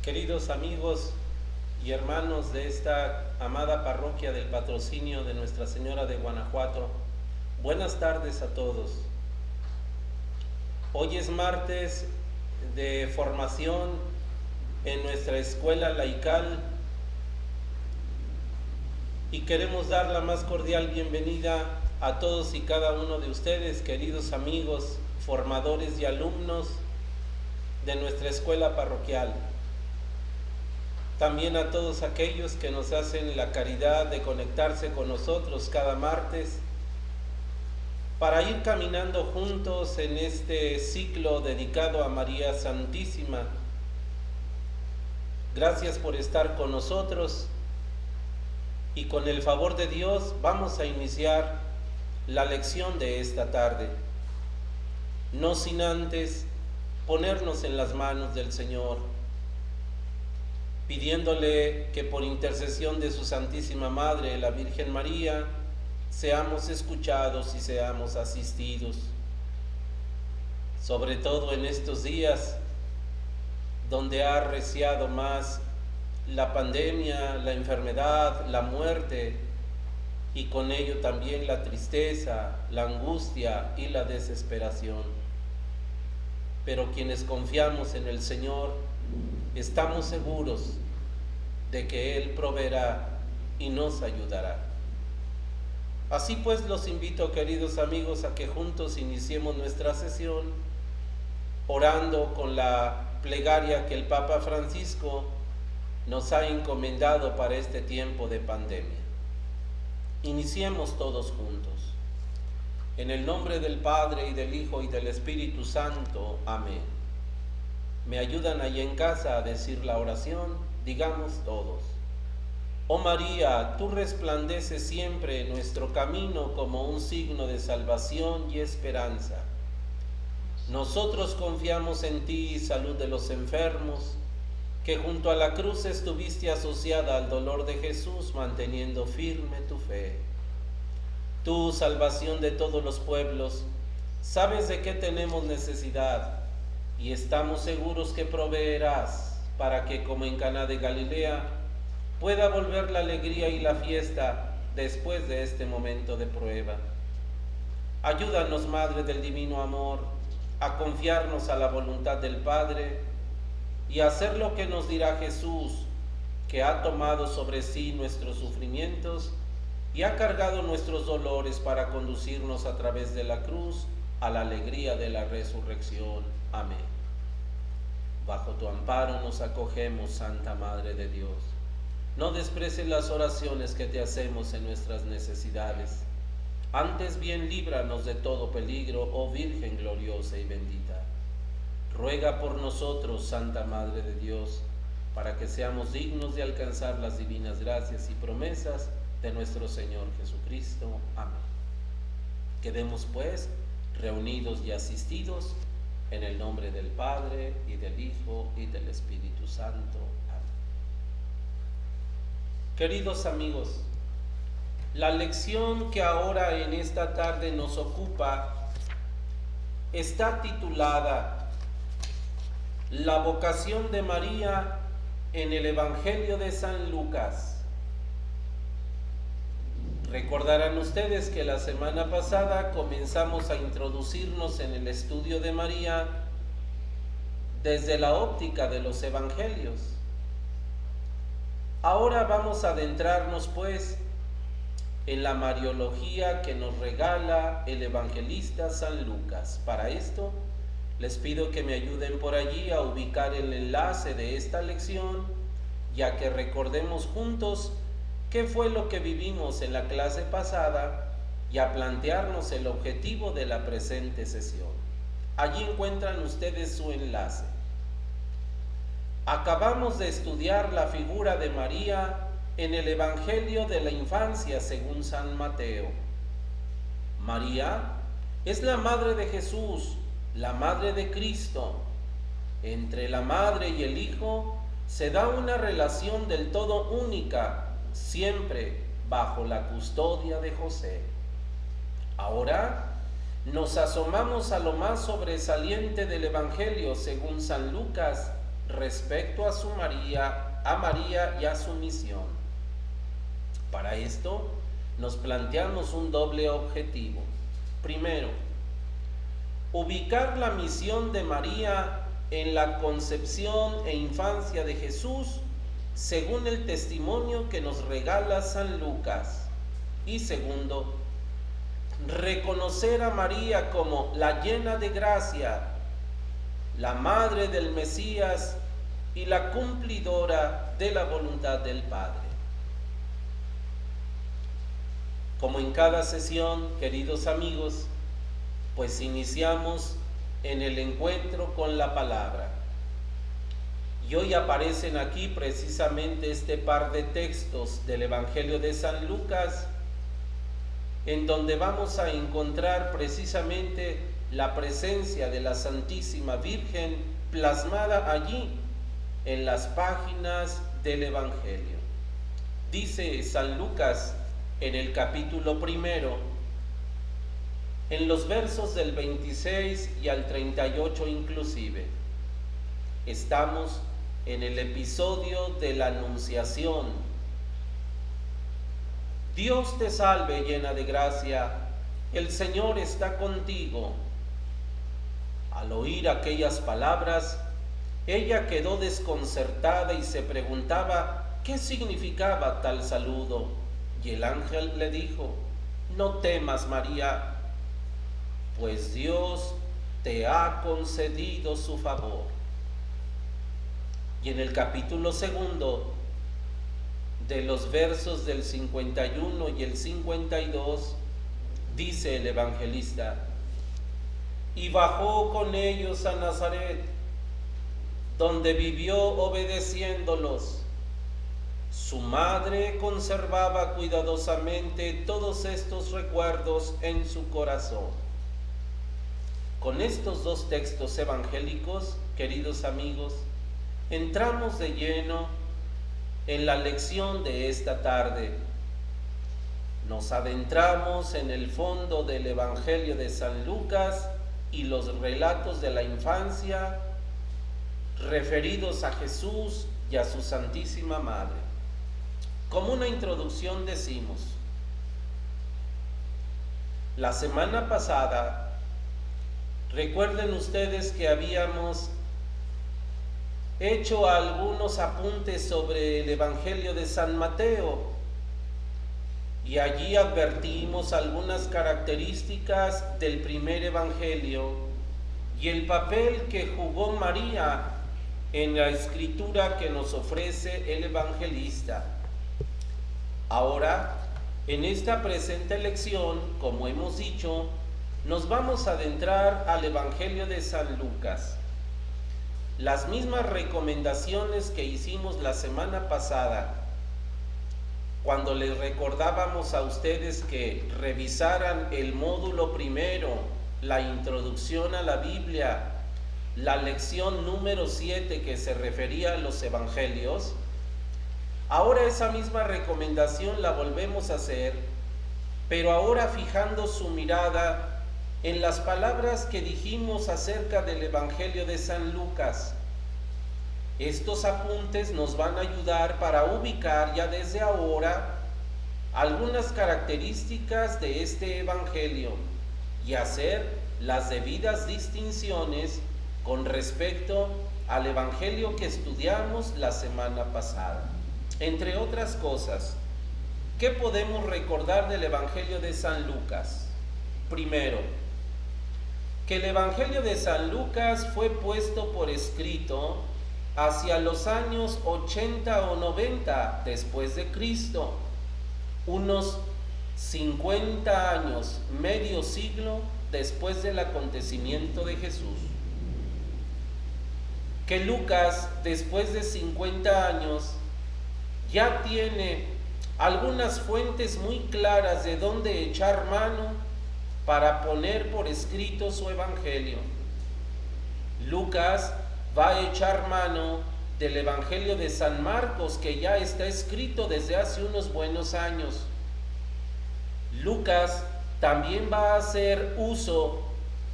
Queridos amigos y hermanos de esta amada parroquia del Patrocinio de Nuestra Señora de Guanajuato, buenas tardes a todos. Hoy es martes de formación en nuestra escuela laical y queremos dar la más cordial bienvenida a todos y cada uno de ustedes, queridos amigos, formadores y alumnos de nuestra escuela parroquial. También a todos aquellos que nos hacen la caridad de conectarse con nosotros cada martes para ir caminando juntos en este ciclo dedicado a María Santísima. Gracias por estar con nosotros y con el favor de Dios vamos a iniciar la lección de esta tarde, no sin antes ponernos en las manos del Señor, pidiéndole que por intercesión de su Santísima Madre, la Virgen María, seamos escuchados y seamos asistidos, sobre todo en estos días donde ha arreciado más la pandemia, la enfermedad, la muerte y con ello también la tristeza, la angustia y la desesperación. Pero quienes confiamos en el Señor, estamos seguros de que Él proveerá y nos ayudará. Así pues, los invito, queridos amigos, a que juntos iniciemos nuestra sesión orando con la plegaria que el Papa Francisco nos ha encomendado para este tiempo de pandemia. Iniciemos todos juntos. En el nombre del Padre, y del Hijo, y del Espíritu Santo. Amén. ¿Me ayudan ahí en casa a decir la oración? Digamos todos. Oh María, tú resplandeces siempre en nuestro camino como un signo de salvación y esperanza. Nosotros confiamos en ti, salud de los enfermos, que junto a la cruz estuviste asociada al dolor de Jesús, manteniendo firme tu fe. Tú, salvación de todos los pueblos, sabes de qué tenemos necesidad y estamos seguros que proveerás para que, como en Caná de Galilea, pueda volver la alegría y la fiesta después de este momento de prueba. Ayúdanos, Madre del Divino Amor, a confiarnos a la voluntad del Padre y a hacer lo que nos dirá Jesús, que ha tomado sobre sí nuestros sufrimientos y ha cargado nuestros dolores para conducirnos a través de la cruz a la alegría de la resurrección. Amén. Bajo tu amparo nos acogemos, Santa Madre de Dios. No desprecies las oraciones que te hacemos en nuestras necesidades. Antes bien, líbranos de todo peligro, oh Virgen gloriosa y bendita. Ruega por nosotros, Santa Madre de Dios, para que seamos dignos de alcanzar las divinas gracias y promesas de nuestro Señor Jesucristo. Amén. Quedemos pues reunidos y asistidos en el nombre del Padre, y del Hijo, y del Espíritu Santo. Amén. Queridos amigos, la lección que ahora en esta tarde nos ocupa está titulada La vocación de María en el Evangelio de San Lucas. Recordarán ustedes que la semana pasada comenzamos a introducirnos en el estudio de María desde la óptica de los evangelios. Ahora vamos a adentrarnos pues en la mariología que nos regala el evangelista San Lucas. Para esto les pido que me ayuden por allí a ubicar el enlace de esta lección, ya que recordemos juntos qué fue lo que vivimos en la clase pasada y a plantearnos el objetivo de la presente sesión. Allí encuentran ustedes su enlace. Acabamos de estudiar la figura de María en el Evangelio de la Infancia según San Mateo. María es la madre de Jesús, la madre de Cristo. Entre la madre y el hijo se da una relación del todo única, siempre bajo la custodia de José. Ahora nos asomamos a lo más sobresaliente del Evangelio según San Lucas respecto a María y a su misión. Para esto nos planteamos un doble objetivo. Primero, ubicar la misión de María en la concepción e infancia de Jesús según el testimonio que nos regala San Lucas. Y segundo, reconocer a María como la llena de gracia, la madre del Mesías y la cumplidora de la voluntad del Padre. Como en cada sesión, queridos amigos, pues iniciamos en el encuentro con la palabra. Y hoy aparecen aquí precisamente este par de textos del Evangelio de San Lucas, en donde vamos a encontrar precisamente la presencia de la Santísima Virgen plasmada allí en las páginas del Evangelio. Dice San Lucas en el capítulo 1, en los versos del 26 y al 38 inclusive, estamos en el episodio de la Anunciación. Dios te salve, llena de gracia, el Señor está contigo. Al oír aquellas palabras, ella quedó desconcertada y se preguntaba qué significaba tal saludo. Y el ángel le dijo: no temas, María, pues Dios te ha concedido su favor. Y en el capítulo 2, de los versos del 51 y el 52, dice el evangelista: y bajó con ellos a Nazaret, donde vivió obedeciéndolos. Su madre conservaba cuidadosamente todos estos recuerdos en su corazón. Con estos dos textos evangélicos, queridos amigos, entramos de lleno en la lección de esta tarde. Nos adentramos en el fondo del Evangelio de San Lucas y los relatos de la infancia referidos a Jesús y a su Santísima Madre. Como una introducción decimos: la semana pasada, recuerden ustedes que habíamos hecho algunos apuntes sobre el Evangelio de San Mateo y allí advertimos algunas características del primer Evangelio y el papel que jugó María en la escritura que nos ofrece el evangelista. Ahora, en esta presente lección, como hemos dicho, nos vamos a adentrar al Evangelio de San Lucas. Las mismas recomendaciones que hicimos la semana pasada, cuando les recordábamos a ustedes que revisaran el módulo primero, la introducción a la Biblia, la lección número 7 que se refería a los evangelios. Ahora esa misma recomendación la volvemos a hacer, pero ahora fijando su mirada en las palabras que dijimos acerca del Evangelio de San Lucas. Estos apuntes nos van a ayudar para ubicar ya desde ahora algunas características de este Evangelio y hacer las debidas distinciones con respecto al Evangelio que estudiamos la semana pasada. Entre otras cosas, ¿qué podemos recordar del Evangelio de San Lucas? Primero, que el Evangelio de San Lucas fue puesto por escrito hacia los años 80 o 90 después de Cristo, unos 50 años, medio siglo después del acontecimiento de Jesús. Que Lucas, después de 50 años, ya tiene algunas fuentes muy claras de dónde echar mano para poner por escrito su evangelio. Lucas va a echar mano del Evangelio de San Marcos, que ya está escrito desde hace unos buenos años. Lucas también va a hacer uso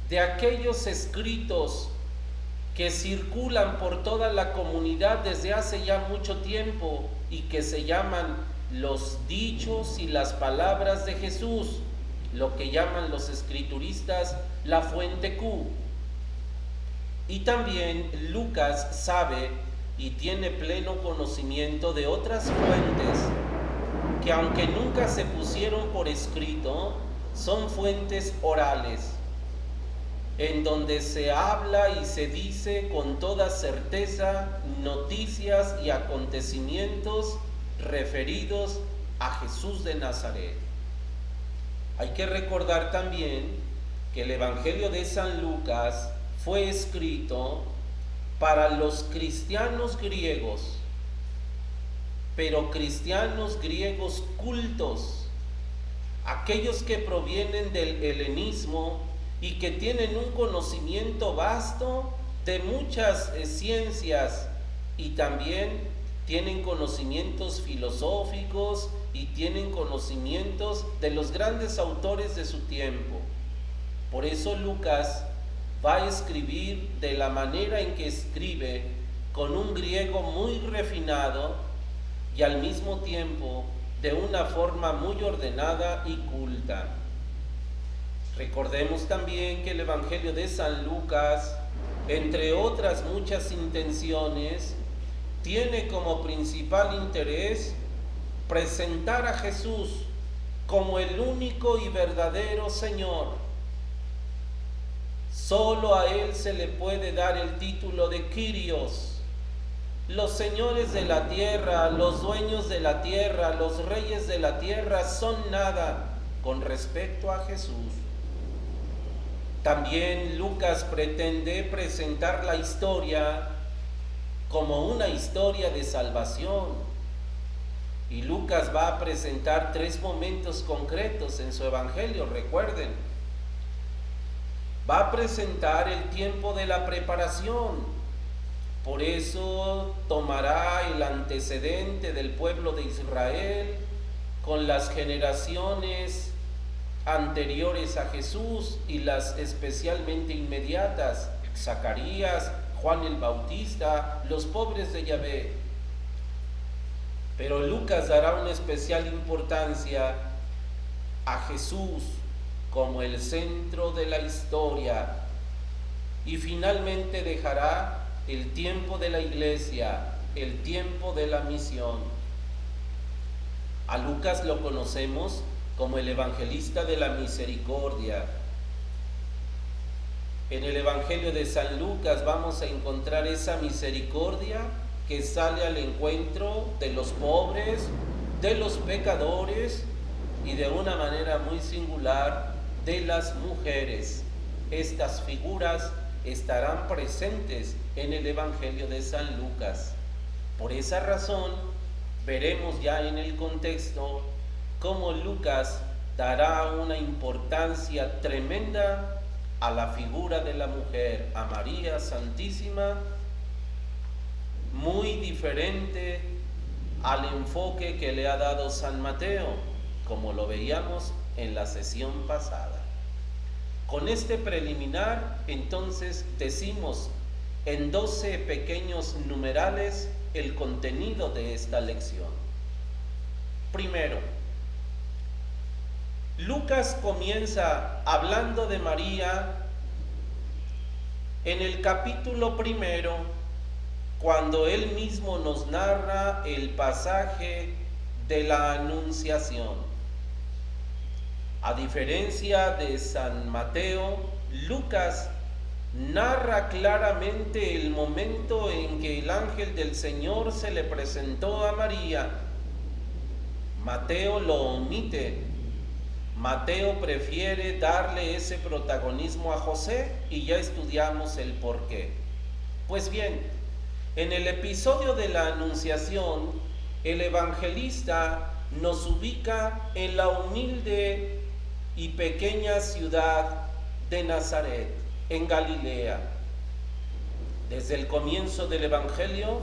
de aquellos escritos que circulan por toda la comunidad desde hace ya mucho tiempo y que se llaman los dichos y las palabras de Jesús, lo que llaman los escrituristas la fuente Q. Y también Lucas sabe y tiene pleno conocimiento de otras fuentes que, aunque nunca se pusieron por escrito, son fuentes orales, en donde se habla y se dice con toda certeza noticias y acontecimientos referidos a Jesús de Nazaret. Hay que recordar también que el Evangelio de San Lucas fue escrito para los cristianos griegos, pero cristianos griegos cultos, aquellos que provienen del helenismo y que tienen un conocimiento vasto de muchas ciencias, y también tienen conocimientos filosóficos y tienen conocimientos de los grandes autores de su tiempo. Por eso Lucas va a escribir de la manera en que escribe, con un griego muy refinado y al mismo tiempo de una forma muy ordenada y culta. Recordemos también que el Evangelio de San Lucas, entre otras muchas intenciones, tiene como principal interés presentar a Jesús como el único y verdadero Señor. Solo a Él se le puede dar el título de Kyrios. Los señores de la tierra, los dueños de la tierra, los reyes de la tierra son nada con respecto a Jesús. También Lucas pretende presentar la historia como una historia de salvación. Y Lucas va a presentar 3 momentos concretos en su evangelio, recuerden. Va a presentar el tiempo de la preparación. Por eso tomará el antecedente del pueblo de Israel con las generaciones anteriores a Jesús y las especialmente inmediatas: Zacarías, Juan el Bautista, los pobres de Yahvé. Pero Lucas dará una especial importancia a Jesús como el centro de la historia, y finalmente dejará el tiempo de la iglesia, el tiempo de la misión. A Lucas lo conocemos como el evangelista de la misericordia. En el Evangelio de San Lucas vamos a encontrar esa misericordia que sale al encuentro de los pobres, de los pecadores y de una manera muy singular de las mujeres. Estas figuras estarán presentes en el Evangelio de San Lucas. Por esa razón, veremos ya en el contexto cómo Lucas dará una importancia tremenda a la figura de la mujer, a María Santísima, muy diferente al enfoque que le ha dado San Mateo, como lo veíamos en la sesión pasada. Con este preliminar, entonces, decimos en 12 pequeños numerales el contenido de esta lección. Primero, Lucas comienza hablando de María en el capítulo 1, cuando él mismo nos narra el pasaje de la Anunciación. A diferencia de San Mateo, Lucas narra claramente el momento en que el ángel del Señor se le presentó a María. Mateo lo omite. Mateo prefiere darle ese protagonismo a José y ya estudiamos el porqué. Pues bien, en el episodio de la Anunciación, el evangelista nos ubica en la humilde y pequeña ciudad de Nazaret, en Galilea. Desde el comienzo del Evangelio,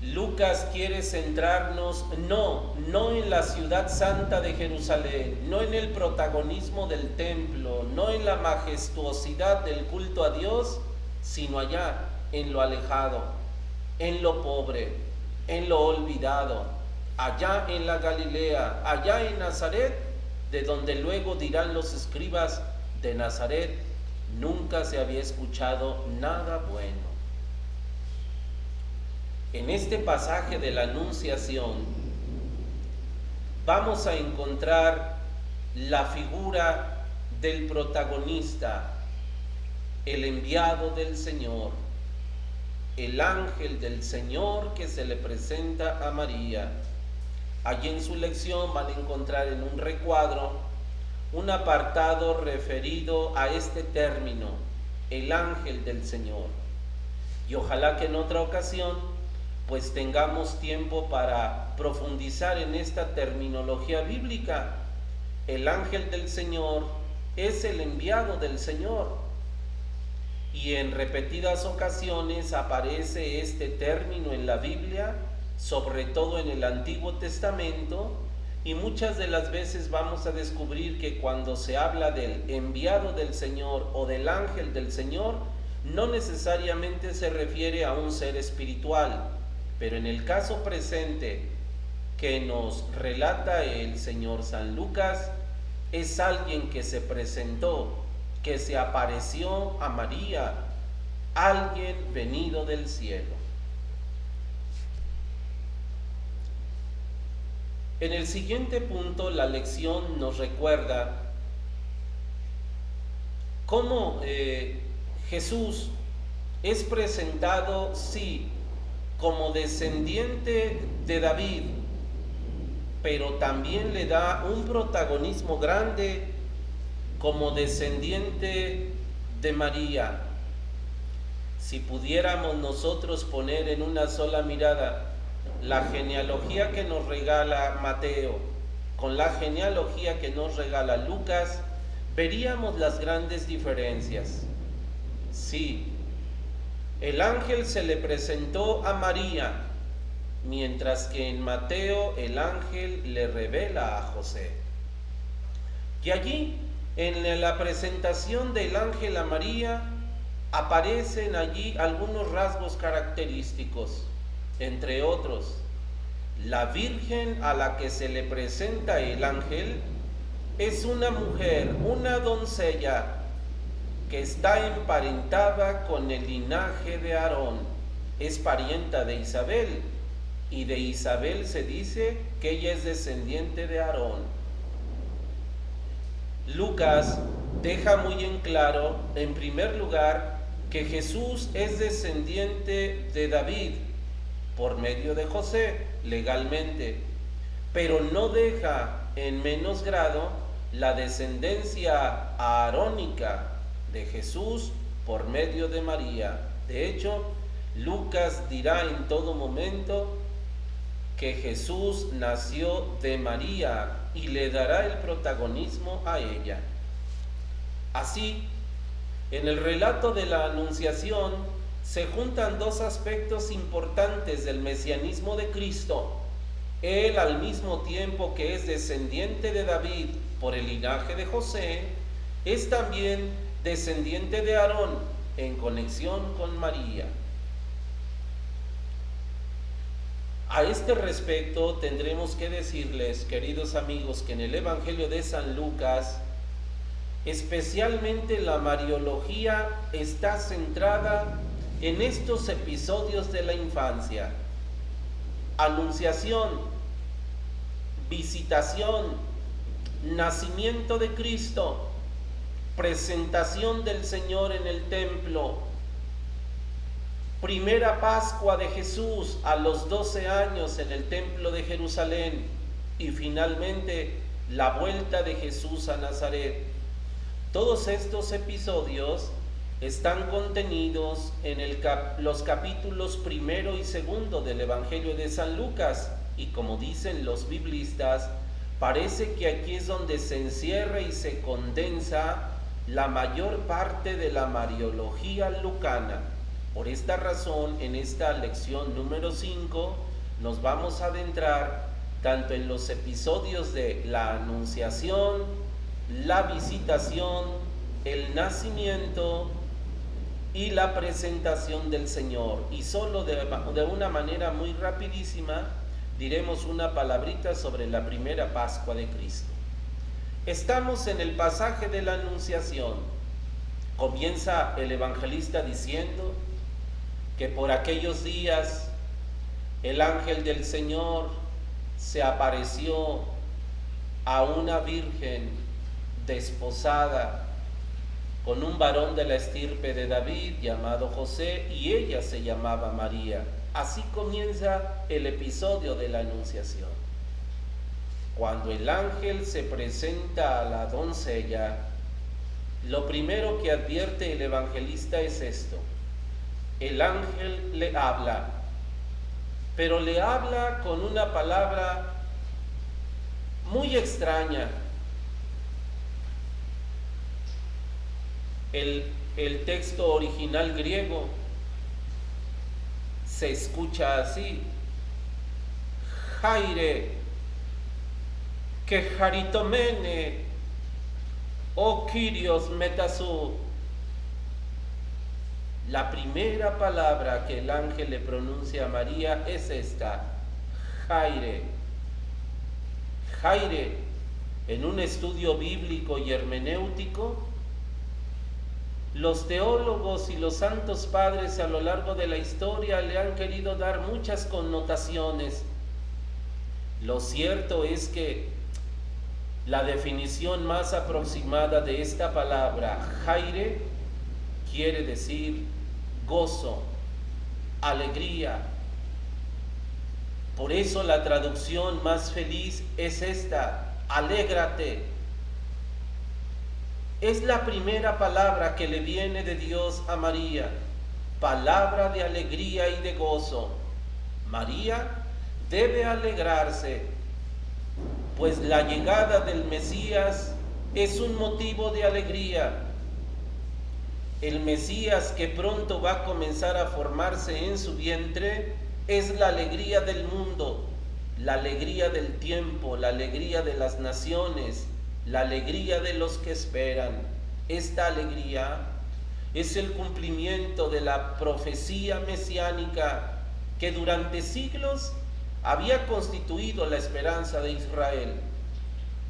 Lucas quiere centrarnos no en la ciudad santa de Jerusalén, no en el protagonismo del templo, no en la majestuosidad del culto a Dios, sino allá, en lo alejado, en lo pobre, en lo olvidado, allá en la Galilea, allá en Nazaret, de donde luego dirán los escribas: de Nazaret nunca se había escuchado nada bueno. En este pasaje de la Anunciación vamos a encontrar la figura del protagonista, el enviado del Señor, el ángel del Señor que se le presenta a María. Allí en su lección van a encontrar en un recuadro un apartado referido a este término, el ángel del Señor. Y ojalá que en otra ocasión pues tengamos tiempo para profundizar en esta terminología bíblica. El ángel del Señor es el enviado del Señor. Y en repetidas ocasiones aparece este término en la Biblia, sobre todo en el Antiguo Testamento, y muchas de las veces vamos a descubrir que cuando se habla del enviado del Señor o del ángel del Señor, no necesariamente se refiere a un ser espiritual, pero en el caso presente que nos relata el señor San Lucas, es alguien que se presentó, que se apareció a María, alguien venido del cielo. En el siguiente punto, la lección nos recuerda cómo Jesús es presentado, sí, como descendiente de David, pero también le da un protagonismo grande como descendiente de María. Si pudiéramos nosotros poner en una sola mirada la genealogía que nos regala Mateo con la genealogía que nos regala Lucas, veríamos las grandes diferencias. Sí, el ángel se le presentó a María, mientras que en Mateo el ángel le revela a José. Y allí, en la presentación del ángel a María, aparecen allí algunos rasgos característicos. Entre otros, la virgen a la que se le presenta el ángel es una mujer, una doncella, que está emparentada con el linaje de Aarón, es parienta de Isabel, y de Isabel se dice que ella es descendiente de Aarón. Lucas deja muy en claro, en primer lugar, que Jesús es descendiente de David, por medio de José, legalmente, pero no deja en menos grado la descendencia aarónica de Jesús por medio de María. De hecho, Lucas dirá en todo momento que Jesús nació de María y le dará el protagonismo a ella. Así, en el relato de la Anunciación se juntan dos aspectos importantes del mesianismo de Cristo. Él, al mismo tiempo que es descendiente de David por el linaje de José, es también descendiente de Aarón en conexión con María. A este respecto tendremos que decirles, queridos amigos, que en el Evangelio de San Lucas, especialmente la mariología está centrada en estos episodios de la infancia: anunciación, visitación, nacimiento de Cristo, presentación del Señor en el templo, primera Pascua de Jesús a los 12 años en el templo de Jerusalén, y finalmente la vuelta de Jesús a Nazaret. Todos estos episodios están contenidos en los capítulos 1 y 2 del Evangelio de San Lucas, y como dicen los biblistas, parece que aquí es donde se encierra y se condensa la mayor parte de la mariología lucana. Por esta razón, en esta lección número 5 nos vamos a adentrar tanto en los episodios de la Anunciación, la visitación, el nacimiento y la presentación del Señor. Y solo de una manera muy rapidísima diremos una palabrita sobre la primera Pascua de Cristo. Estamos en el pasaje de la Anunciación. Comienza el evangelista diciendo que por aquellos días el ángel del Señor se apareció a una virgen desposada con un varón de la estirpe de David llamado José, y ella se llamaba María. Así comienza el episodio de la Anunciación. Cuando el ángel se presenta a la doncella, lo primero que advierte el evangelista es esto: el ángel le habla, pero le habla con una palabra muy extraña. El texto original griego se escucha así: Jaire, que jaritomene, oh Kyrios metasú. La primera palabra que el ángel le pronuncia a María es esta: Jaire. Jaire, en un estudio bíblico y hermenéutico, los teólogos y los santos padres a lo largo de la historia le han querido dar muchas connotaciones. Lo cierto es que la definición más aproximada de esta palabra, Jaire, quiere decir gozo, alegría. Por eso la traducción más feliz es esta: alégrate. Es la primera palabra que le viene de Dios a María, palabra de alegría y de gozo. María debe alegrarse, pues la llegada del Mesías es un motivo de alegría. El Mesías que pronto va a comenzar a formarse en su vientre es la alegría del mundo, la alegría del tiempo, la alegría de las naciones, la alegría de los que esperan. Esta alegría es el cumplimiento de la profecía mesiánica que durante siglos había constituido la esperanza de Israel.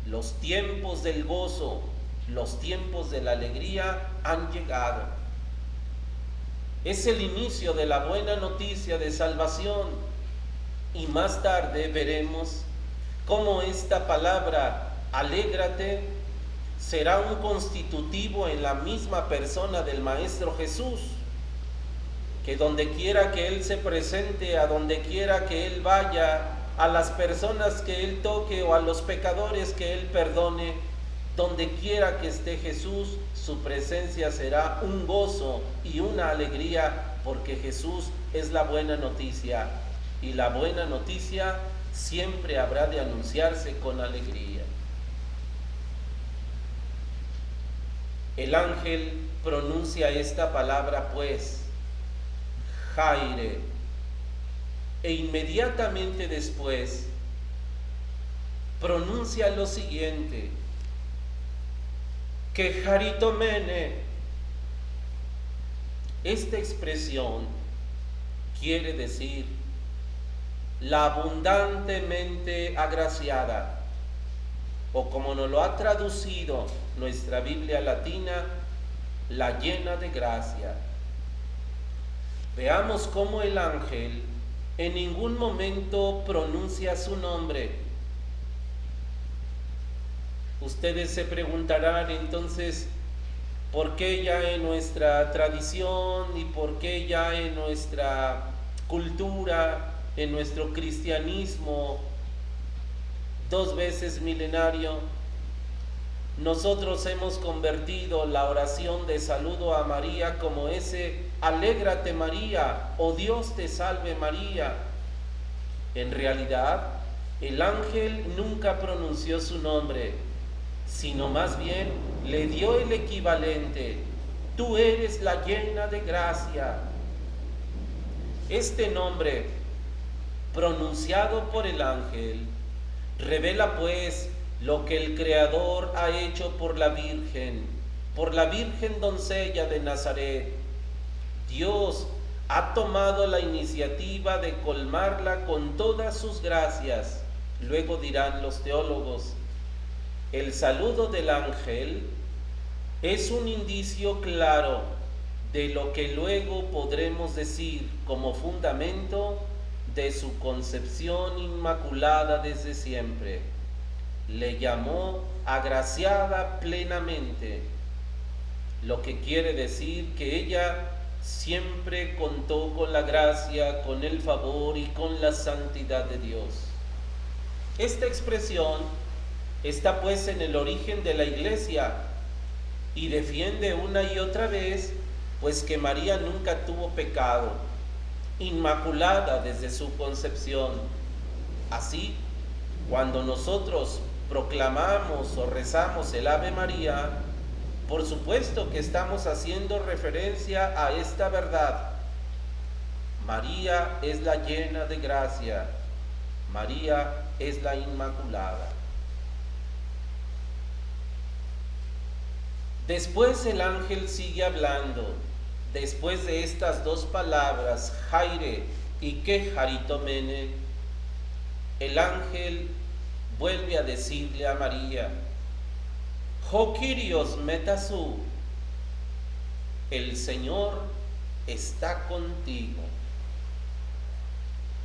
Los tiempos del gozo, los tiempos de la alegría han llegado. Es el inicio de la buena noticia de salvación, y más tarde veremos cómo esta palabra alégrate será un constitutivo en la misma persona del Maestro Jesús, que donde quiera que Él se presente, a donde quiera que Él vaya, a las personas que Él toque o a los pecadores que Él perdone, donde quiera que esté Jesús, su presencia será un gozo y una alegría, porque Jesús es la buena noticia, y la buena noticia siempre habrá de anunciarse con alegría. El ángel pronuncia esta palabra, pues, Jaire, e inmediatamente después pronuncia lo siguiente: que jaritomene. Esta expresión quiere decir la abundantemente agraciada, o como nos lo ha traducido nuestra Biblia latina, la llena de gracia. Veamos cómo el ángel en ningún momento pronuncia su nombre. Ustedes se preguntarán entonces, ¿por qué ya en nuestra tradición y por qué ya en nuestra cultura, en nuestro cristianismo 2 veces milenario, nosotros hemos convertido la oración de saludo a María como ese alégrate María o Dios te salve María? En realidad, el ángel nunca pronunció su nombre, sino más bien le dio el equivalente: tú eres la llena de gracia. Este nombre, pronunciado por el ángel, revela pues lo que el Creador ha hecho por la Virgen doncella de Nazaret, Dios ha tomado la iniciativa de colmarla con todas sus gracias. Luego dirán los teólogos, el saludo del ángel es un indicio claro de lo que luego podremos decir como fundamento de su concepción inmaculada desde siempre. Le llamó agraciada plenamente, lo que quiere decir que ella siempre contó con la gracia, con el favor y con la santidad de Dios. Esta expresión está pues en el origen de la Iglesia y defiende una y otra vez pues que María nunca tuvo pecado, inmaculada desde su concepción. Así, cuando nosotros proclamamos o rezamos el Ave María, por supuesto que estamos haciendo referencia a esta verdad. María es la llena de gracia, María es la inmaculada. Después el ángel sigue hablando. Después de estas dos palabras, Jaire y que Jaritomene, el ángel vuelve a decirle a María, Jo Kyrios metasu, el Señor está contigo.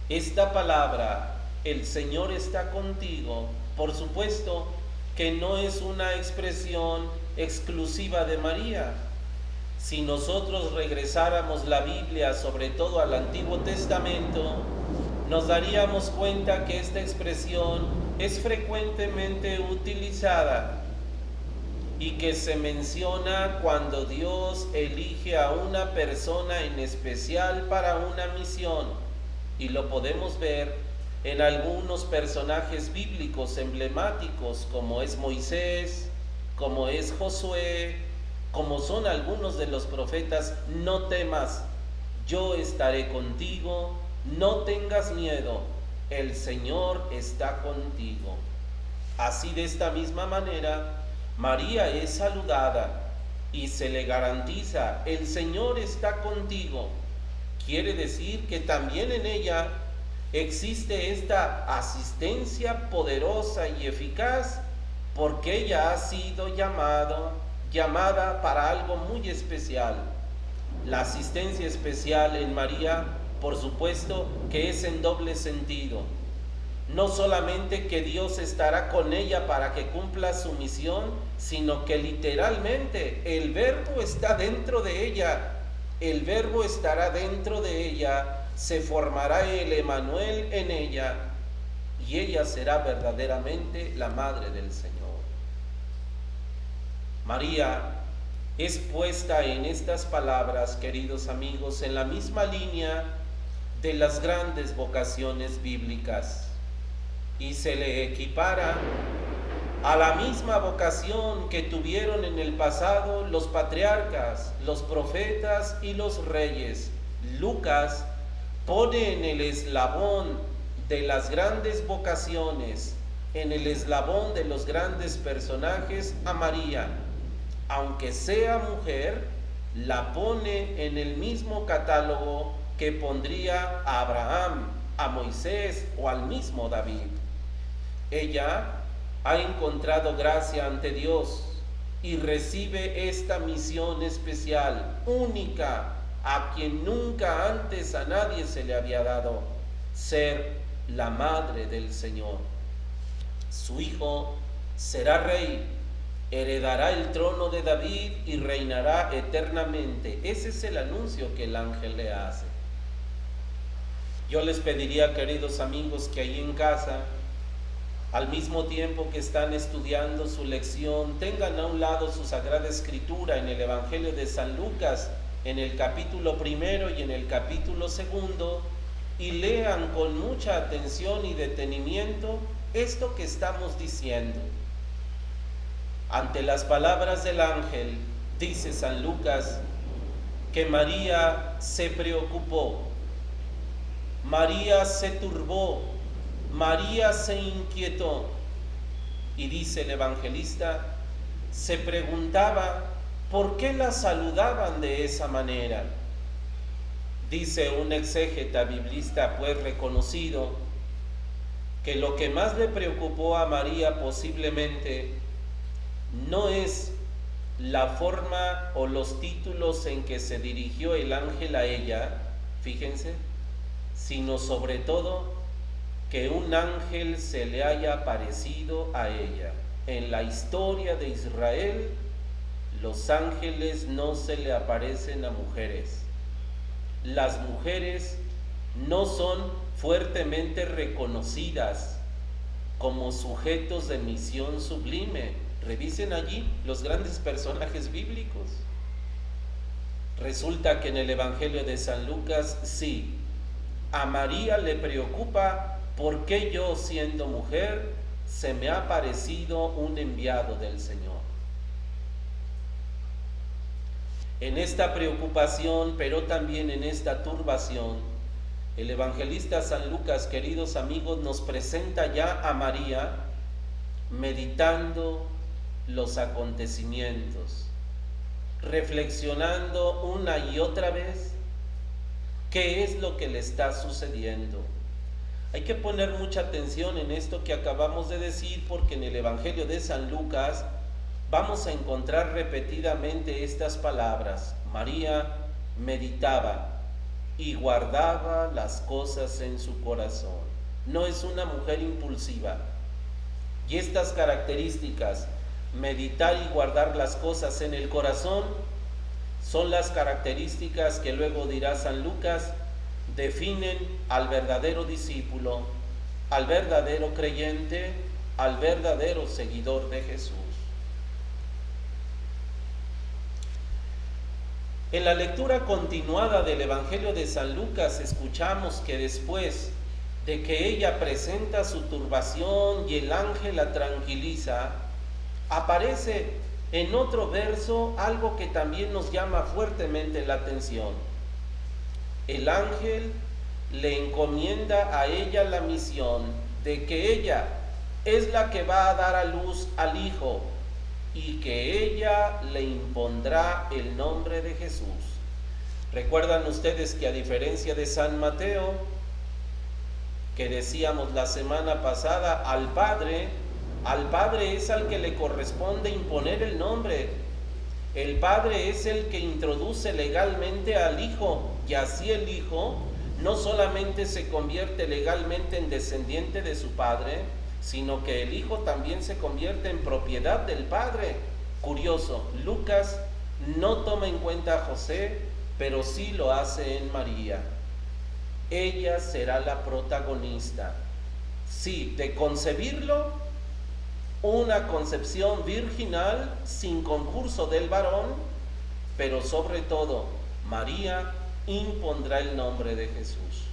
Esta palabra, el Señor está contigo, por supuesto que no es una expresión exclusiva de María. Si nosotros regresáramos la Biblia, sobre todo al Antiguo Testamento, nos daríamos cuenta que esta expresión es frecuentemente utilizada y que se menciona cuando Dios elige a una persona en especial para una misión, y lo podemos ver en algunos personajes bíblicos emblemáticos como es Moisés, como es Josué, como son algunos de los profetas. No temas, yo estaré contigo, no tengas miedo, el Señor está contigo. Así, de esta misma manera, María es saludada y se le garantiza, el Señor está contigo. Quiere decir que también en ella existe esta asistencia poderosa y eficaz, porque ella ha sido llamada para algo muy especial. La asistencia especial en María, por supuesto, que es en doble sentido. No solamente que Dios estará con ella para que cumpla su misión, sino que literalmente el Verbo está dentro de ella. El Verbo estará dentro de ella, se formará el Emmanuel en ella, y ella será verdaderamente la Madre del Señor. María es puesta en estas palabras, queridos amigos, en la misma línea de las grandes vocaciones bíblicas, y se le equipara a la misma vocación que tuvieron en el pasado los patriarcas, los profetas y los reyes. Lucas pone en el eslabón de las grandes vocaciones, en el eslabón de los grandes personajes, a María. Aunque sea mujer, la pone en el mismo catálogo que pondría a Abraham, a Moisés o al mismo David. Ella ha encontrado gracia ante Dios y recibe esta misión especial, única, a quien nunca antes a nadie se le había dado, ser la Madre del Señor. Su Hijo será rey, heredará el trono de David y reinará eternamente. Ese es el anuncio que el ángel le hace. Yo les pediría, queridos amigos, que ahí en casa, al mismo tiempo que están estudiando su lección, tengan a un lado su Sagrada Escritura en el Evangelio de San Lucas, en el capítulo 1 y en el capítulo 2, y lean con mucha atención y detenimiento esto que estamos diciendo. Ante las palabras del ángel, dice San Lucas, que María se preocupó, María se turbó, María se inquietó, y dice el evangelista, se preguntaba por qué la saludaban de esa manera. Dice un exégeta biblista pues reconocido que lo que más le preocupó a María posiblemente no es la forma o los títulos en que se dirigió el ángel a ella, fíjense, sino sobre todo que un ángel se le haya aparecido a ella. En la historia de Israel, los ángeles no se le aparecen a mujeres. Las mujeres no son fuertemente reconocidas como sujetos de misión sublime. Revisen allí los grandes personajes bíblicos. Resulta que en el Evangelio de San Lucas, sí, a María le preocupa por qué yo, siendo mujer, se me ha parecido un enviado del Señor. En esta preocupación, pero también en esta turbación, el evangelista San Lucas, queridos amigos, nos presenta ya a María meditando los acontecimientos, reflexionando una y otra vez qué es lo que le está sucediendo. Hay que poner mucha atención en esto que acabamos de decir, porque en el Evangelio de San Lucas vamos a encontrar repetidamente estas palabras. María meditaba y guardaba las cosas en su corazón. No es una mujer impulsiva. Y estas características, meditar y guardar las cosas en el corazón, son las características que luego dirá San Lucas, definen al verdadero discípulo, al verdadero creyente, al verdadero seguidor de Jesús. En la lectura continuada del Evangelio de San Lucas escuchamos que después de que ella presenta su turbación y el ángel la tranquiliza, aparece en otro verso algo que también nos llama fuertemente la atención. El ángel le encomienda a ella la misión de que ella es la que va a dar a luz al Hijo y que ella le impondrá el nombre de Jesús. Recuerdan ustedes que a diferencia de San Mateo, que decíamos la semana pasada, al Padre es al que le corresponde imponer el nombre. El Padre es el que introduce legalmente al Hijo, y así el Hijo no solamente se convierte legalmente en descendiente de su Padre, sino que el Hijo también se convierte en propiedad del Padre. Curioso, Lucas no toma en cuenta a José, pero sí lo hace en María. Ella será la protagonista, sí, de concebirlo, una concepción virginal sin concurso del varón, pero sobre todo María impondrá el nombre de Jesús.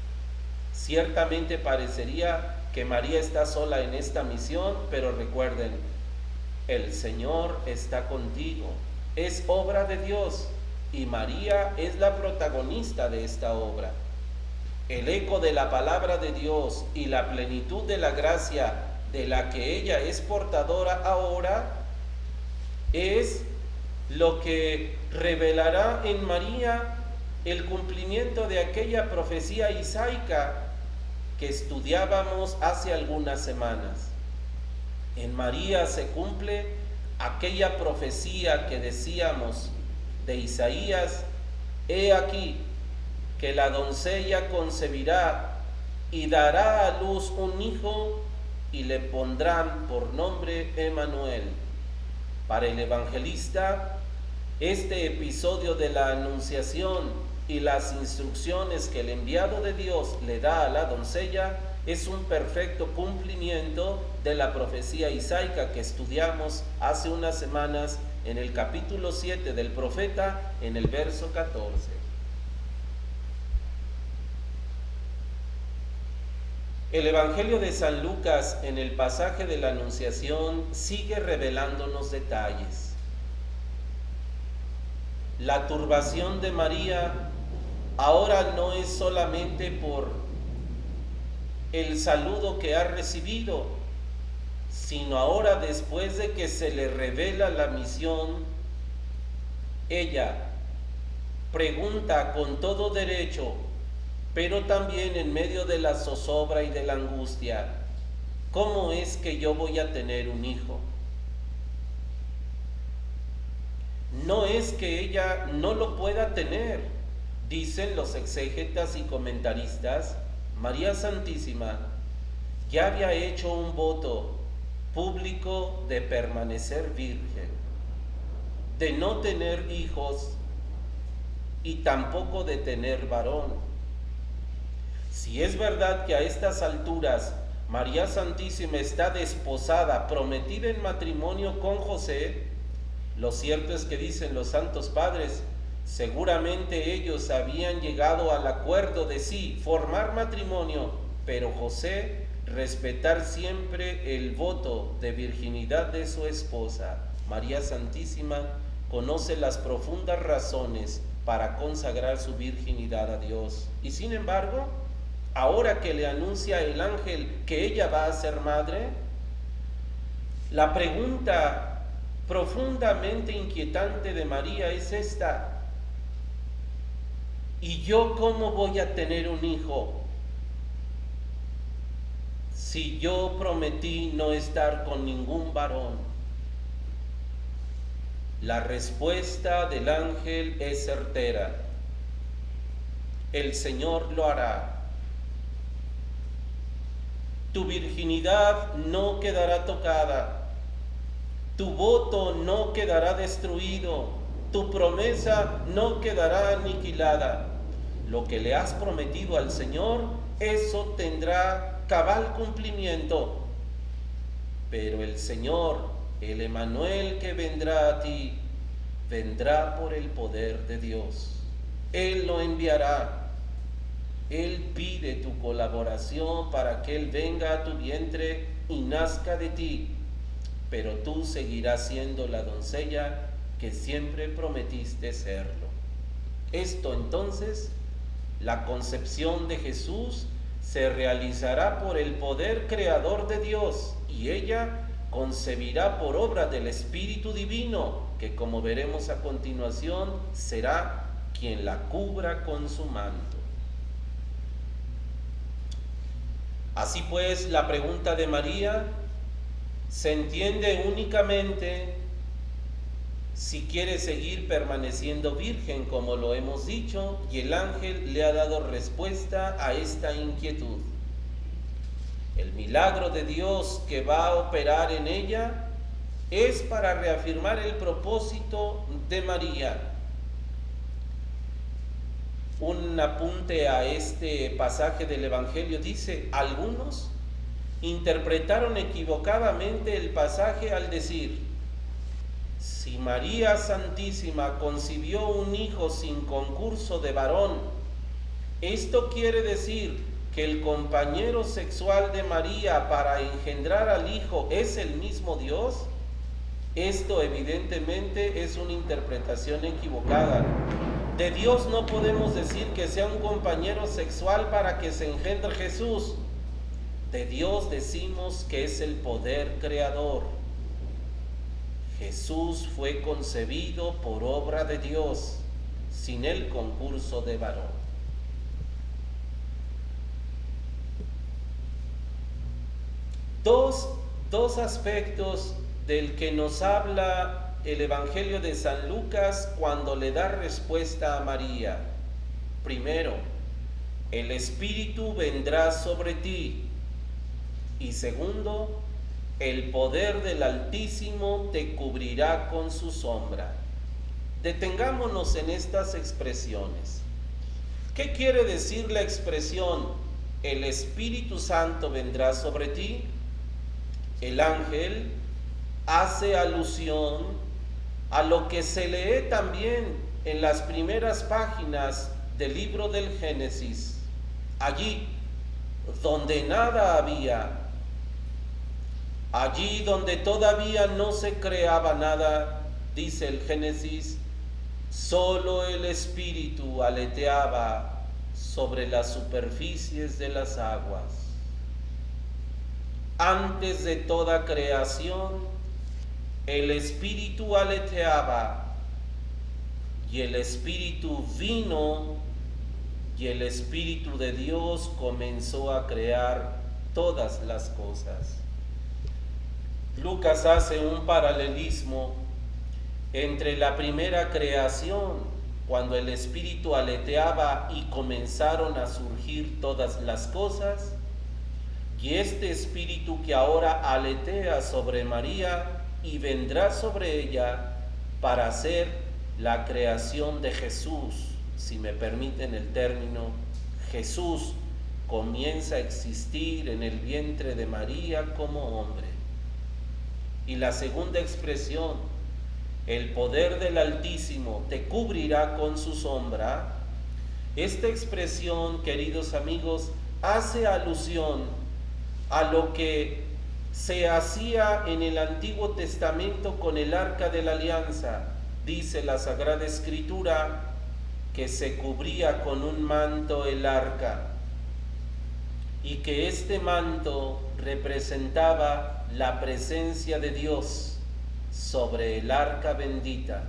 Ciertamente parecería que María está sola en esta misión, pero recuerden, el Señor está contigo, es obra de Dios y María es la protagonista de esta obra. El eco de la palabra de Dios y la plenitud de la gracia de la que ella es portadora ahora es lo que revelará en María el cumplimiento de aquella profecía isaica que estudiábamos hace algunas semanas. En María se cumple aquella profecía que decíamos de Isaías: he aquí que la doncella concebirá y dará a luz un hijo y le pondrán por nombre Emmanuel. Para el evangelista, este episodio de la anunciación y las instrucciones que el enviado de Dios le da a la doncella es un perfecto cumplimiento de la profecía isaica que estudiamos hace unas semanas en el capítulo 7 del profeta, en el verso 14. El Evangelio de San Lucas, en el pasaje de la Anunciación, sigue revelándonos detalles. La turbación de María ahora no es solamente por el saludo que ha recibido, sino ahora, después de que se le revela la misión, ella pregunta con todo derecho: pero también en medio de la zozobra y de la angustia. ¿Cómo es que yo voy a tener un hijo? No es que ella no lo pueda tener. Dicen los exégetas y comentaristas, María Santísima ya había hecho un voto público de permanecer virgen, de no tener hijos y tampoco de tener varón. Si es verdad que a estas alturas María Santísima está desposada, prometida en matrimonio con José, lo cierto es que dicen los santos padres, seguramente ellos habían llegado al acuerdo de sí, formar matrimonio, pero José respetar siempre el voto de virginidad de su esposa. María Santísima conoce las profundas razones para consagrar su virginidad a Dios. Y sin embargo, ahora que le anuncia el ángel que ella va a ser madre, la pregunta profundamente inquietante de María es esta: ¿y yo cómo voy a tener un hijo si yo prometí no estar con ningún varón? La respuesta del ángel es certera: el Señor lo hará. Tu virginidad no quedará tocada, tu voto no quedará destruido, tu promesa no quedará aniquilada. Lo que le has prometido al Señor, eso tendrá cabal cumplimiento. Pero el Señor, el Emmanuel que vendrá a ti, vendrá por el poder de Dios. Él lo enviará. Él pide tu colaboración para que Él venga a tu vientre y nazca de ti, pero tú seguirás siendo la doncella que siempre prometiste serlo. Esto entonces, la concepción de Jesús se realizará por el poder creador de Dios, y ella concebirá por obra del Espíritu Divino, que como veremos a continuación, será quien la cubra con su manto. Así pues, la pregunta de María se entiende únicamente si quiere seguir permaneciendo virgen, como lo hemos dicho, y el ángel le ha dado respuesta a esta inquietud. El milagro de Dios que va a operar en ella es para reafirmar el propósito de María. Un apunte a este pasaje del Evangelio dice: algunos interpretaron equivocadamente el pasaje al decir: si María Santísima concibió un hijo sin concurso de varón, esto quiere decir que el compañero sexual de María para engendrar al hijo es el mismo Dios. Esto evidentemente es una interpretación equivocada. De Dios no podemos decir que sea un compañero sexual para que se engendre Jesús. De Dios decimos que es el poder creador. Jesús fue concebido por obra de Dios, sin el concurso de varón. Dos aspectos del que nos habla el Evangelio de San Lucas cuando le da respuesta a María. Primero, el Espíritu vendrá sobre ti. Y segundo, el poder del Altísimo te cubrirá con su sombra. Detengámonos en estas expresiones. ¿Qué quiere decir la expresión el Espíritu Santo vendrá sobre ti? El ángel hace alusión a lo que se lee también en las primeras páginas del libro del Génesis. Allí donde nada había, allí donde todavía no se creaba nada, dice el Génesis, solo el Espíritu aleteaba sobre las superficies de las aguas. Antes de toda creación, el Espíritu aleteaba y el Espíritu vino y el Espíritu de Dios comenzó a crear todas las cosas. Lucas hace un paralelismo entre la primera creación, cuando el Espíritu aleteaba y comenzaron a surgir todas las cosas, y este Espíritu que ahora aletea sobre María y vendrá sobre ella para hacer la creación de Jesús. Si me permiten el término, Jesús comienza a existir en el vientre de María como hombre. Y la segunda expresión, el poder del Altísimo te cubrirá con su sombra. Esta expresión, queridos amigos, hace alusión a lo que se hacía en el Antiguo Testamento con el Arca de la Alianza. Dice la Sagrada Escritura que se cubría con un manto el arca y que este manto representaba la presencia de Dios sobre el arca bendita.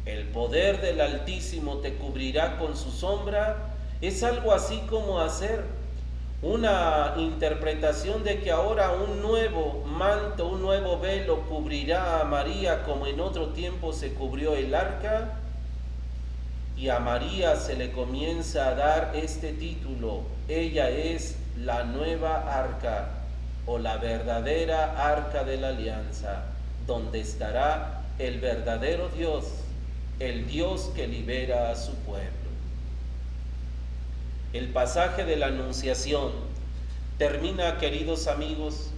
El poder del Altísimo te cubrirá con su sombra es algo así como hacer una interpretación de que ahora un nuevo manto, un nuevo velo cubrirá a María como en otro tiempo se cubrió el arca, y a María se le comienza a dar este título: ella es la nueva arca o la verdadera arca de la alianza, donde estará el verdadero Dios, el Dios que libera a su pueblo. El pasaje de la Anunciación termina, queridos amigos,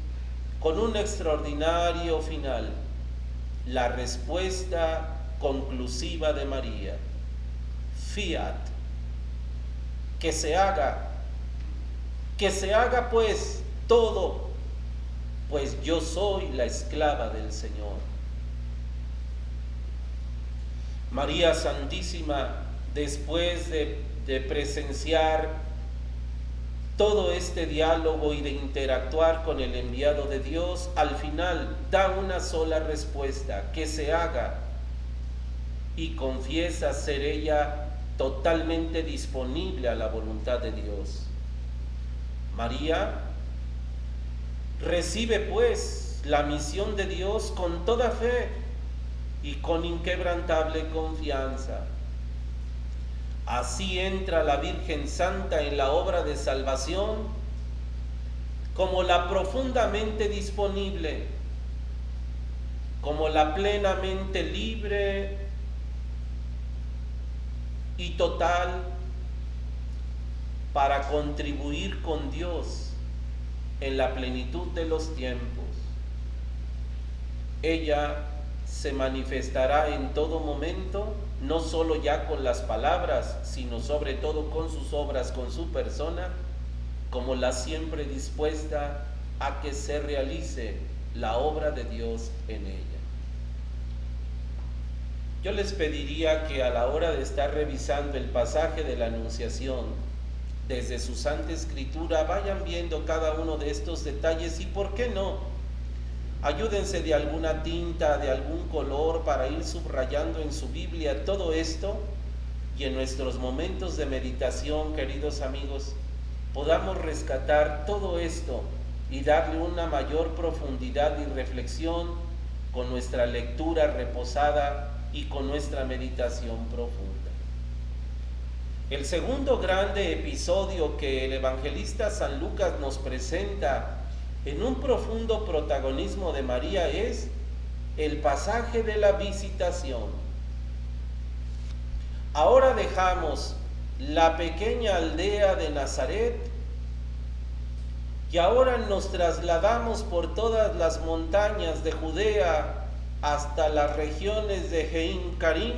con un extraordinario final, la respuesta conclusiva de María: fiat, que se haga pues todo, pues yo soy la esclava del Señor. María Santísima, después de presenciar todo este diálogo y de interactuar con el enviado de Dios, al final da una sola respuesta: que se haga, y confiesa ser ella totalmente disponible a la voluntad de Dios. María recibe pues la misión de Dios con toda fe y con inquebrantable confianza. Así entra la Virgen Santa en la obra de salvación como la profundamente disponible, como la plenamente libre y total para contribuir con Dios en la plenitud de los tiempos. Ella se manifestará en todo momento, no solo ya con las palabras, sino sobre todo con sus obras, con su persona, como la siempre dispuesta a que se realice la obra de Dios en ella. Yo les pediría que a la hora de estar revisando el pasaje de la Anunciación, desde su Santa Escritura, vayan viendo cada uno de estos detalles y, ¿por qué no?, ayúdense de alguna tinta, de algún color para ir subrayando en su Biblia todo esto, y en nuestros momentos de meditación, queridos amigos, podamos rescatar todo esto y darle una mayor profundidad y reflexión con nuestra lectura reposada y con nuestra meditación profunda. El segundo grande episodio que el evangelista San Lucas nos presenta en un profundo protagonismo de María es el pasaje de la visitación. Ahora dejamos la pequeña aldea de Nazaret y ahora nos trasladamos por todas las montañas de Judea hasta las regiones de Jeín Carim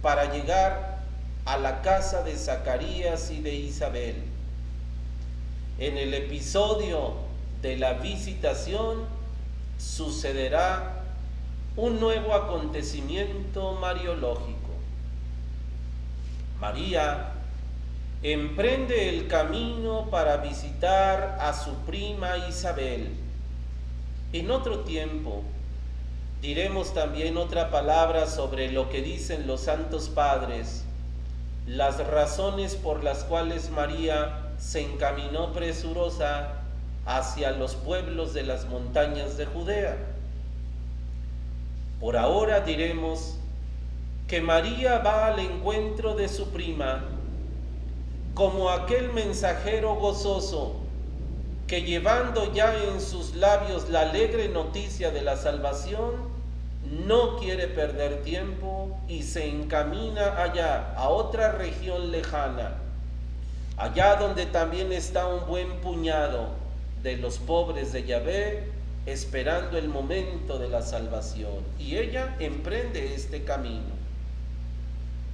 para llegar a la casa de Zacarías y de Isabel. En el episodio de la visitación sucederá un nuevo acontecimiento mariológico. María emprende el camino para visitar a su prima Isabel. En otro tiempo diremos también otra palabra sobre lo que dicen los santos padres, las razones por las cuales María se encaminó presurosa hacia los pueblos de las montañas de Judea. Por ahora diremos que María va al encuentro de su prima como aquel mensajero gozoso que, llevando ya en sus labios la alegre noticia de la salvación, no quiere perder tiempo y se encamina allá, a otra región lejana, allá donde también está un buen puñado de los pobres de Yahvé, esperando el momento de la salvación. Y ella emprende este camino.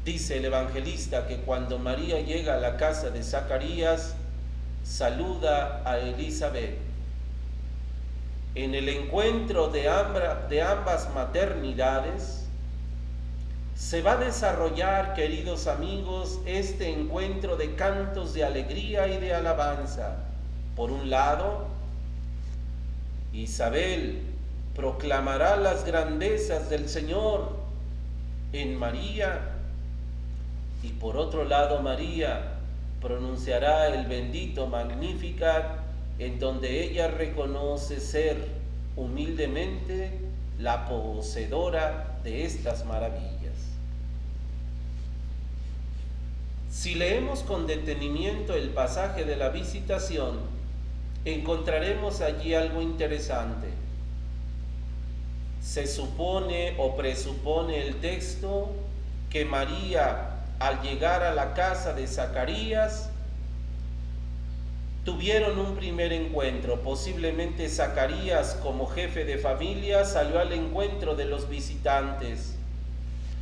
Dice el evangelista que cuando María llega a la casa de Zacarías, saluda a Elisabet. En el encuentro de ambas maternidades se va a desarrollar, queridos amigos, este encuentro de cantos de alegría y de alabanza. Por un lado, Isabel proclamará las grandezas del Señor en María, y por otro lado María pronunciará el bendito Magnificat, en donde ella reconoce ser humildemente la poseedora de estas maravillas. Si leemos con detenimiento el pasaje de la visitación, encontraremos allí algo interesante. Se supone o presupone el texto que María, al llegar a la casa de Zacarías, tuvieron un primer encuentro. Posiblemente Zacarías, como jefe de familia, salió al encuentro de los visitantes.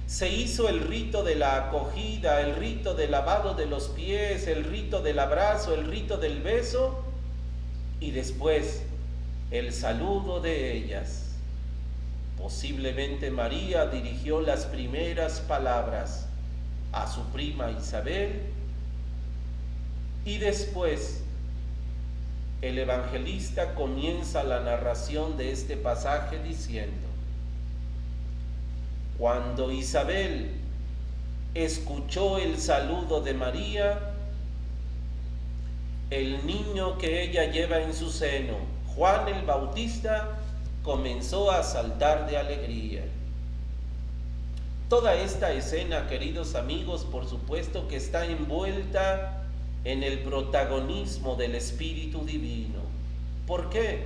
Se hizo el rito de la acogida, el rito del lavado de los pies, el rito del abrazo, el rito del beso, y después el saludo de ellas. Posiblemente María dirigió las primeras palabras a su prima Isabel, y después el evangelista comienza la narración de este pasaje diciendo: cuando Isabel escuchó el saludo de María, el niño que ella lleva en su seno, Juan el Bautista, comenzó a saltar de alegría. Toda esta escena, queridos amigos, por supuesto que está envuelta en el protagonismo del Espíritu Divino. ¿Por qué?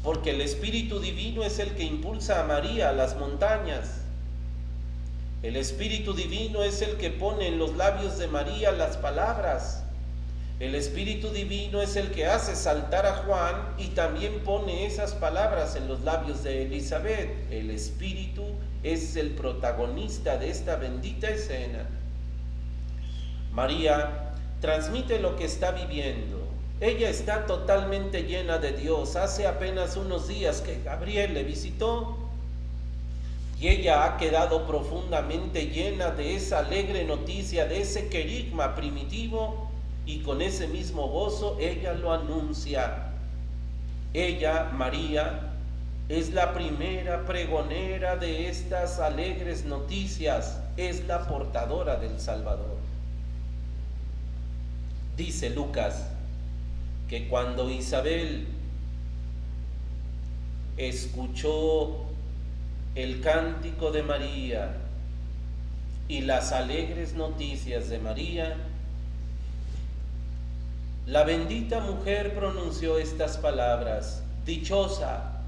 Porque el Espíritu Divino es el que impulsa a María a las montañas. El Espíritu Divino es el que pone en los labios de María las palabras. El Espíritu Divino es el que hace saltar a Juan y también pone esas palabras en los labios de Elisabet. El Espíritu es el protagonista de esta bendita escena. María transmite lo que está viviendo. Ella está totalmente llena de Dios. Hace apenas unos días que Gabriel le visitó y ella ha quedado profundamente llena de esa alegre noticia, de ese querigma primitivo, y con ese mismo gozo ella lo anuncia. Ella, María, es la primera pregonera de estas alegres noticias, es la portadora del Salvador. Dice Lucas que cuando Isabel escuchó el cántico de María y las alegres noticias de María, la bendita mujer pronunció estas palabras: dichosa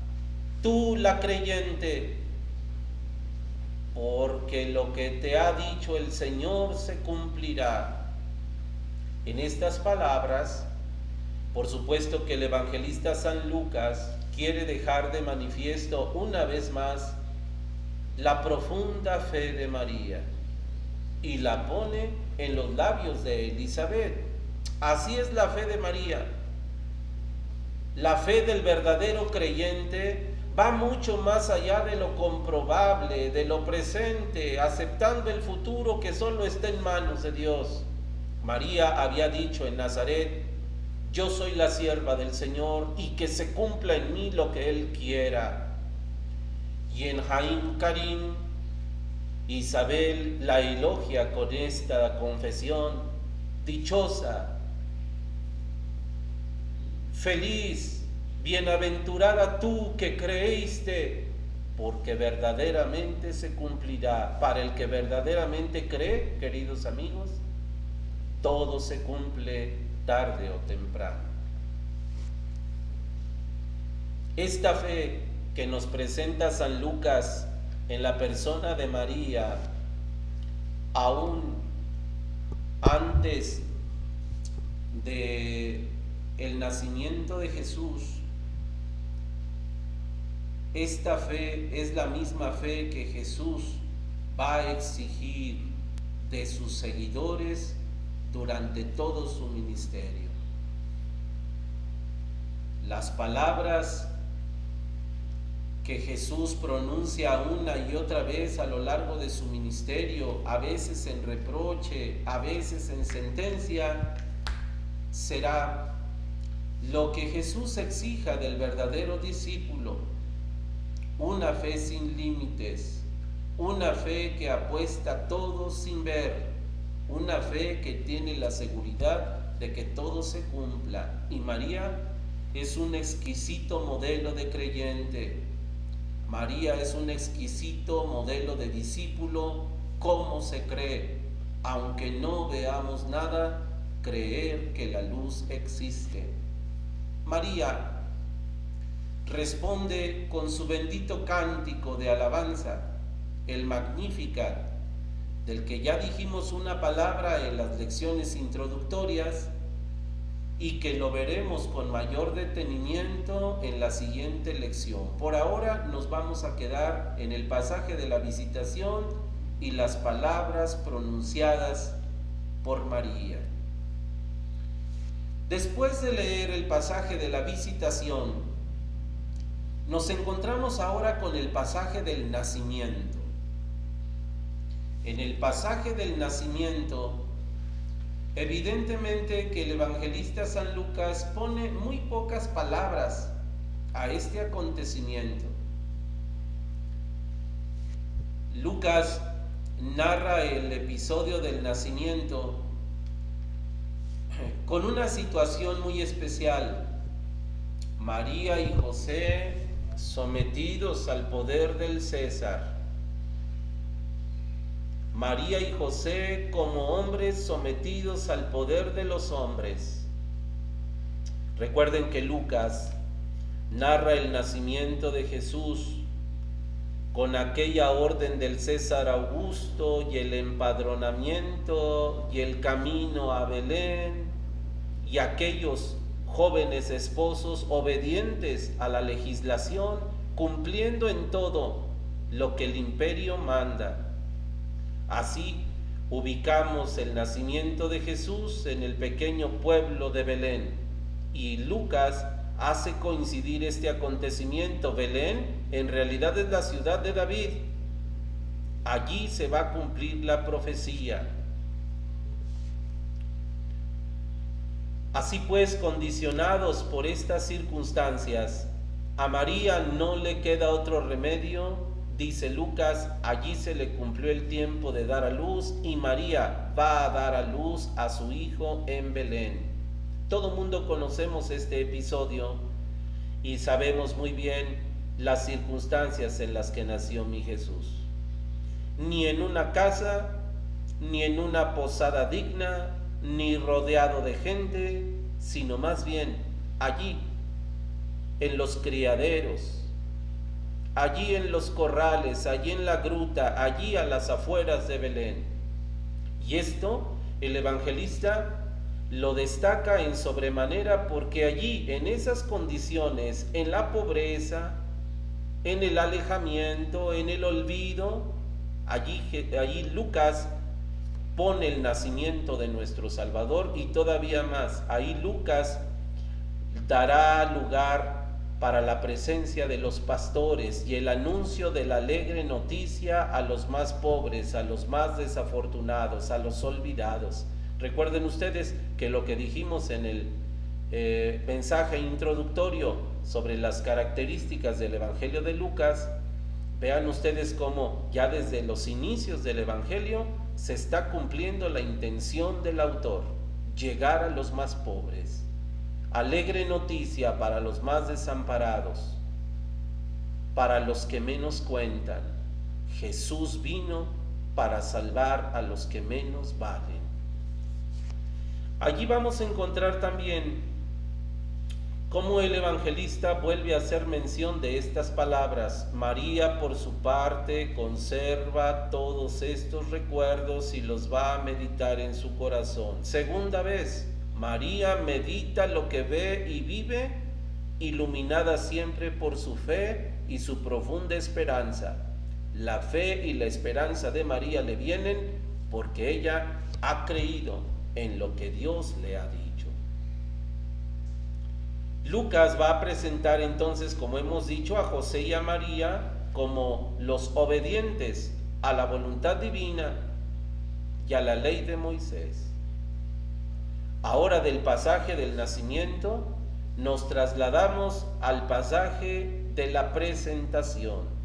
tú la creyente, porque lo que te ha dicho el Señor se cumplirá. En estas palabras, por supuesto que el evangelista San Lucas quiere dejar de manifiesto una vez más la profunda fe de María y la pone en los labios de Elisabet. Así es la fe de María. La fe del verdadero creyente va mucho más allá de lo comprobable, de lo presente, aceptando el futuro que solo está en manos de Dios. María había dicho en Nazaret: yo soy la sierva del Señor y que se cumpla en mí lo que Él quiera. Y en Haim Karim Isabel la elogia con esta confesión: dichosa, feliz, bienaventurada tú que creíste, porque verdaderamente se cumplirá. Para el que verdaderamente cree, queridos amigos, todo se cumple tarde o temprano. Esta fe que nos presenta San Lucas en la persona de María, aún antes de el nacimiento de Jesús, esta fe es la misma fe que Jesús va a exigir de sus seguidores durante todo su ministerio. Las palabras que Jesús pronuncia una y otra vez a lo largo de su ministerio, a veces en reproche, a veces en sentencia, será: lo que Jesús exija del verdadero discípulo, una fe sin límites, una fe que apuesta todo sin ver, una fe que tiene la seguridad de que todo se cumpla. Y María es un exquisito modelo de creyente. María es un exquisito modelo de discípulo. ¿Cómo se cree? Aunque no veamos nada, creer que la luz existe. María responde con su bendito cántico de alabanza, el Magnificat, del que ya dijimos una palabra en las lecciones introductorias y que lo veremos con mayor detenimiento en la siguiente lección. Por ahora nos vamos a quedar en el pasaje de la visitación y las palabras pronunciadas por María. Después de leer el pasaje de la visitación, nos encontramos ahora con el pasaje del nacimiento. En el pasaje del nacimiento, evidentemente que el evangelista San Lucas pone muy pocas palabras a este acontecimiento. Lucas narra el episodio del nacimiento con una situación muy especial. María y José sometidos al poder del César. María y José como hombres sometidos al poder de los hombres. Recuerden que Lucas narra el nacimiento de Jesús con aquella orden del César Augusto y el empadronamiento y el camino a Belén y aquellos jóvenes esposos obedientes a la legislación, cumpliendo en todo lo que el imperio manda. Así ubicamos el nacimiento de Jesús en el pequeño pueblo de Belén, y Lucas hace coincidir este acontecimiento. Belén en realidad es la ciudad de David. Allí se va a cumplir la profecía. Así pues, condicionados por estas circunstancias, a María no le queda otro remedio. Dice Lucas, allí se le cumplió el tiempo de dar a luz y María va a dar a luz a su hijo en Belén. Todo mundo conocemos este episodio y sabemos muy bien las circunstancias en las que nació mi Jesús. Ni en una casa, ni en una posada digna, ni rodeado de gente, sino más bien allí, en los criaderos, allí en los corrales, allí en la gruta, allí a las afueras de Belén. Y esto el evangelista lo destaca en sobremanera porque allí, en esas condiciones, en la pobreza, en el alejamiento, en el olvido, allí Lucas pone el nacimiento de nuestro Salvador, y todavía más, ahí Lucas dará lugar para la presencia de los pastores y el anuncio de la alegre noticia a los más pobres, a los más desafortunados, a los olvidados. Recuerden ustedes que lo que dijimos en el mensaje introductorio sobre las características del Evangelio de Lucas Vean ustedes cómo ya desde los inicios del Evangelio se está cumpliendo la intención del autor, llegar a los más pobres. Alegre noticia para los más desamparados, para los que menos cuentan. Jesús vino para salvar a los que menos valen. Allí vamos a encontrar también cómo el evangelista vuelve a hacer mención de estas palabras. María, por su parte, conserva todos estos recuerdos y los va a meditar en su corazón. Segunda vez, María medita lo que ve y vive, iluminada siempre por su fe y su profunda esperanza. La fe y la esperanza de María le vienen porque ella ha creído en lo que Dios le ha dicho. Lucas va a presentar entonces, como hemos dicho, a José y a María como los obedientes a la voluntad divina y a la ley de Moisés. Ahora del pasaje del nacimiento nos trasladamos al pasaje de la presentación.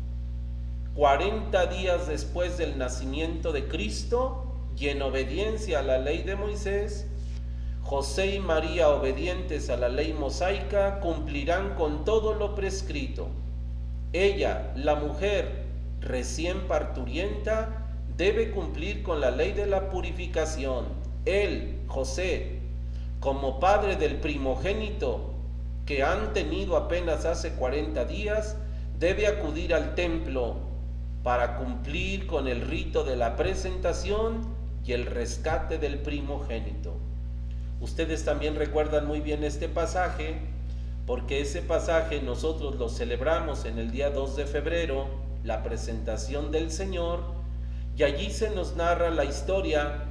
40 días después del nacimiento de Cristo y en obediencia a la ley de Moisés, José y María, obedientes a la ley mosaica, cumplirán con todo lo prescrito. Ella, la mujer recién parturienta, debe cumplir con la ley de la purificación. Él, José, como padre del primogénito que han tenido apenas hace 40 días, debe acudir al templo para cumplir con el rito de la presentación y el rescate del primogénito. Ustedes también recuerdan muy bien este pasaje, porque ese pasaje nosotros lo celebramos en el día 2 de febrero, la presentación del Señor, y allí se nos narra la historia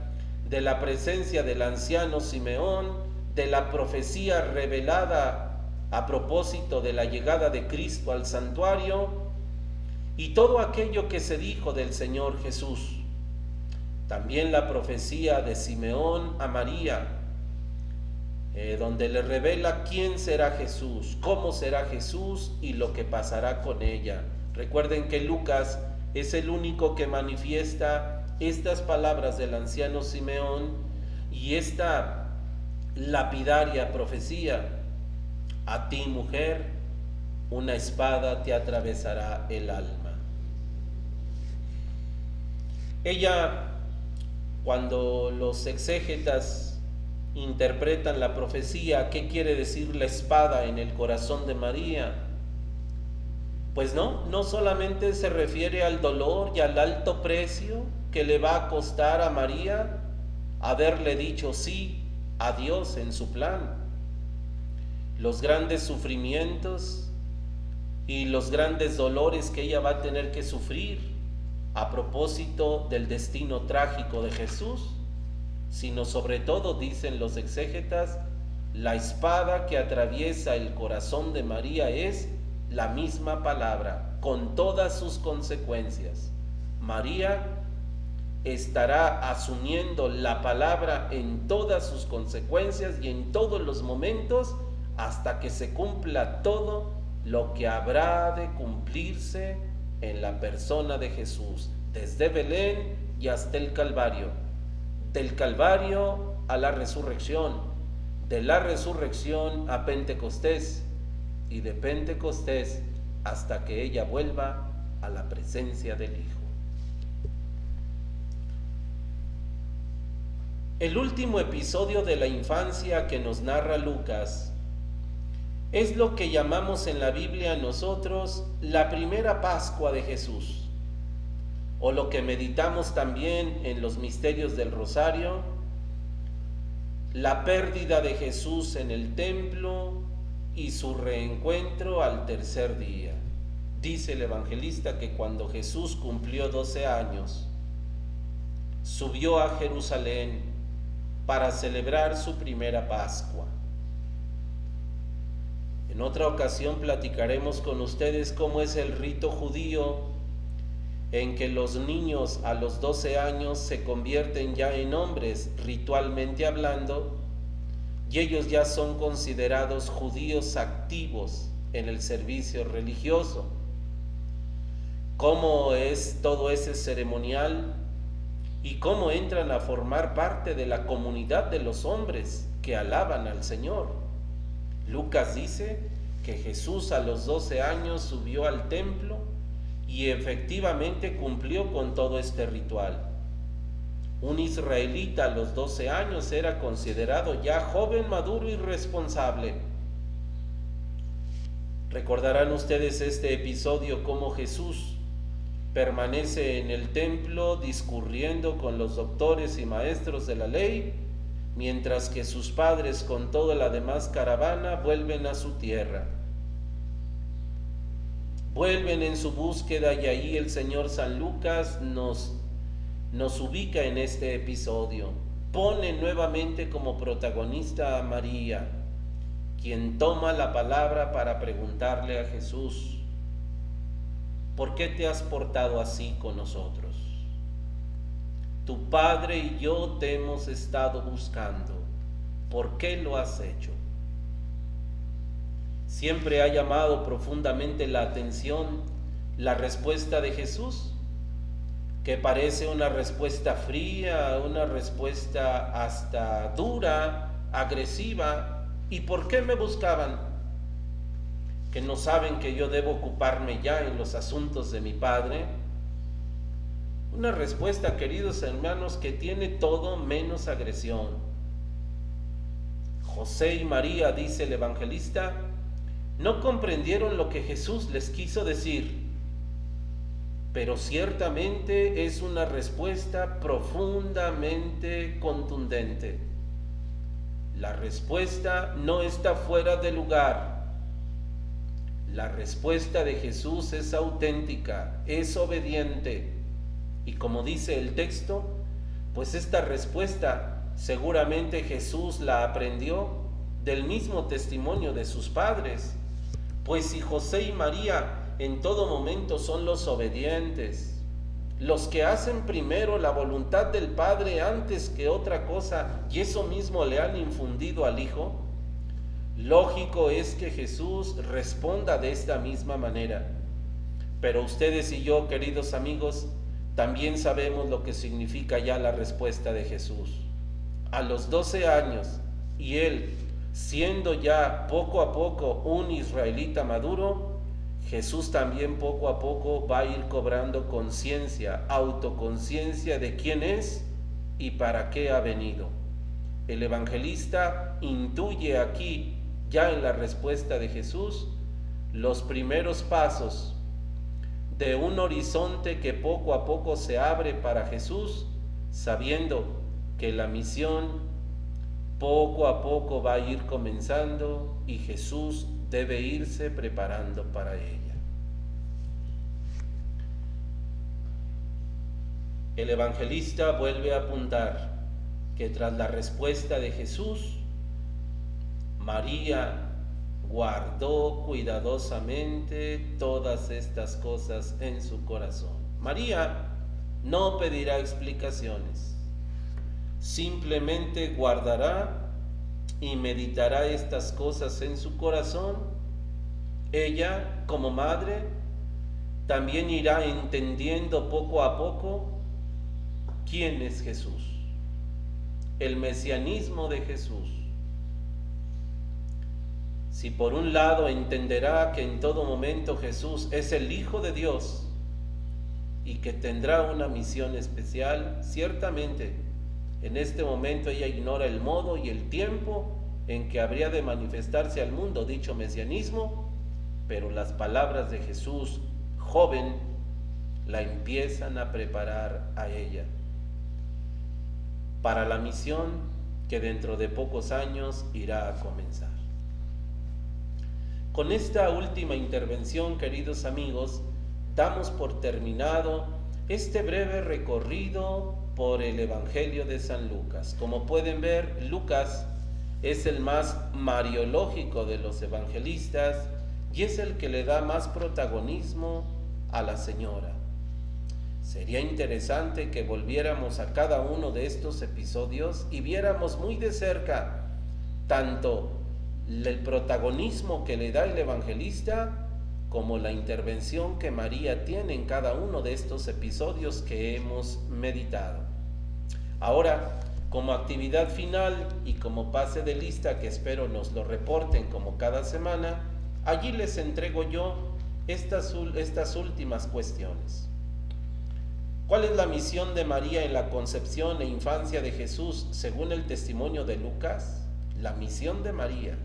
de la presencia del anciano Simeón, de la profecía revelada a propósito de la llegada de Cristo al santuario, y todo aquello que se dijo del Señor Jesús. También la profecía de Simeón a María, donde le revela quién será Jesús, cómo será Jesús y lo que pasará con ella. Recuerden que Lucas es el único que manifiesta estas palabras del anciano Simeón y esta lapidaria profecía: a ti, mujer, una espada te atravesará el alma. Ella, cuando los exégetas interpretan la profecía, ¿qué quiere decir la espada en el corazón de María? Pues no solamente se refiere al dolor y al alto precio que le va a costar a María haberle dicho sí a Dios en su plan. Los grandes sufrimientos y los grandes dolores que ella va a tener que sufrir a propósito del destino trágico de Jesús, sino sobre todo, dicen los exégetas, la espada que atraviesa el corazón de María es la misma palabra, con todas sus consecuencias. María estará asumiendo la palabra en todas sus consecuencias y en todos los momentos hasta que se cumpla todo lo que habrá de cumplirse en la persona de Jesús, desde Belén y hasta el Calvario. Del Calvario a la resurrección, de la resurrección a Pentecostés y de Pentecostés hasta que ella vuelva a la presencia del Hijo. El último episodio de la infancia que nos narra Lucas es lo que llamamos en la Biblia nosotros la primera Pascua de Jesús, o lo que meditamos también en los misterios del Rosario, la pérdida de Jesús en el templo y su reencuentro al tercer día. Dice el evangelista que cuando Jesús cumplió 12 años, subió a Jerusalén para celebrar su primera Pascua. En otra ocasión platicaremos con ustedes cómo es el rito judío en que los niños a los 12 años se convierten ya en hombres, ritualmente hablando, y ellos ya son considerados judíos activos en el servicio religioso. cómo es todo ese ceremonial y cómo entran a formar parte de la comunidad de los hombres que alaban al Señor. Lucas dice que Jesús a los 12 años subió al templo y efectivamente cumplió con todo este ritual. Un israelita a los 12 años era considerado ya joven, maduro y responsable. Recordarán ustedes este episodio, cómo Jesús permanece en el templo discurriendo con los doctores y maestros de la ley, mientras que sus padres con toda la demás caravana vuelven a su tierra. Vuelven en su búsqueda y ahí el Señor San Lucas nos ubica en este episodio. Pone nuevamente como protagonista a María, quien toma la palabra para preguntarle a Jesús: ¿por qué te has portado así con nosotros? Tu padre y yo te hemos estado buscando. ¿Por qué lo has hecho? Siempre ha llamado profundamente la atención la respuesta de Jesús, que parece una respuesta fría, una respuesta hasta dura, agresiva. ¿Y por qué me buscaban? ¿Que no saben que yo debo ocuparme ya en los asuntos de mi Padre? Una respuesta, queridos hermanos, que tiene todo menos agresión. José y María, dice el evangelista, no comprendieron lo que Jesús les quiso decir, pero ciertamente es una respuesta profundamente contundente. La respuesta no está fuera de lugar. La respuesta de Jesús es auténtica, es obediente. Y como dice el texto, pues esta respuesta seguramente Jesús la aprendió del mismo testimonio de sus padres. Pues si José y María en todo momento son los obedientes, los que hacen primero la voluntad del Padre antes que otra cosa, y eso mismo le han infundido al Hijo, lógico es que Jesús responda de esta misma manera. Pero ustedes y yo, queridos amigos, también sabemos lo que significa ya la respuesta de Jesús. A los 12 años, y él siendo ya poco a poco un israelita maduro, Jesús también poco a poco va a ir cobrando conciencia, autoconciencia de quién es y para qué ha venido. El evangelista intuye aquí, ya en la respuesta de Jesús, los primeros pasos de un horizonte que poco a poco se abre para Jesús, sabiendo que la misión poco a poco va a ir comenzando y Jesús debe irse preparando para ella. El evangelista vuelve a apuntar que tras la respuesta de Jesús, María guardó cuidadosamente todas estas cosas en su corazón. María no pedirá explicaciones, simplemente guardará y meditará estas cosas en su corazón. Ella, como madre, también irá entendiendo poco a poco quién es Jesús, el mesianismo de Jesús. Si por un lado entenderá que en todo momento Jesús es el Hijo de Dios y que tendrá una misión especial, ciertamente en este momento ella ignora el modo y el tiempo en que habría de manifestarse al mundo dicho mesianismo, pero las palabras de Jesús, joven, la empiezan a preparar a ella para la misión que dentro de pocos años irá a comenzar. Con esta última intervención, queridos amigos, damos por terminado este breve recorrido por el Evangelio de San Lucas. Como pueden ver, Lucas es el más mariológico de los evangelistas y es el que le da más protagonismo a la Señora. Sería interesante que volviéramos a cada uno de estos episodios y viéramos muy de cerca tanto el protagonismo que le da el evangelista como la intervención que María tiene en cada uno de estos episodios que hemos meditado. Ahora, como actividad final y como pase de lista que espero nos lo reporten como cada semana, allí les entrego yo estas últimas cuestiones. ¿Cuál es la misión de María en la concepción e infancia de Jesús según el testimonio de Lucas? La misión de María.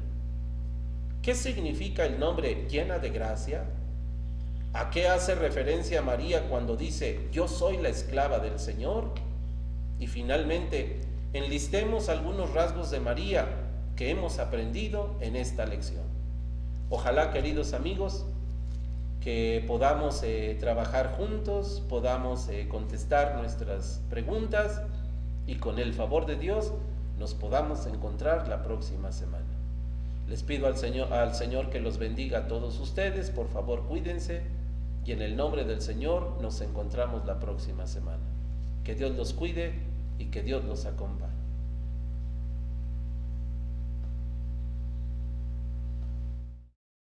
¿Qué significa el nombre llena de gracia? ¿A qué hace referencia María cuando dice yo soy la esclava del Señor? Y finalmente, enlistemos algunos rasgos de María que hemos aprendido en esta lección. Ojalá, queridos amigos, que podamos trabajar juntos, podamos contestar nuestras preguntas y con el favor de Dios nos podamos encontrar la próxima semana. Les pido al Señor que los bendiga a todos ustedes. Por favor, cuídense y en el nombre del Señor nos encontramos la próxima semana. Que Dios los cuide y que Dios los acompañe.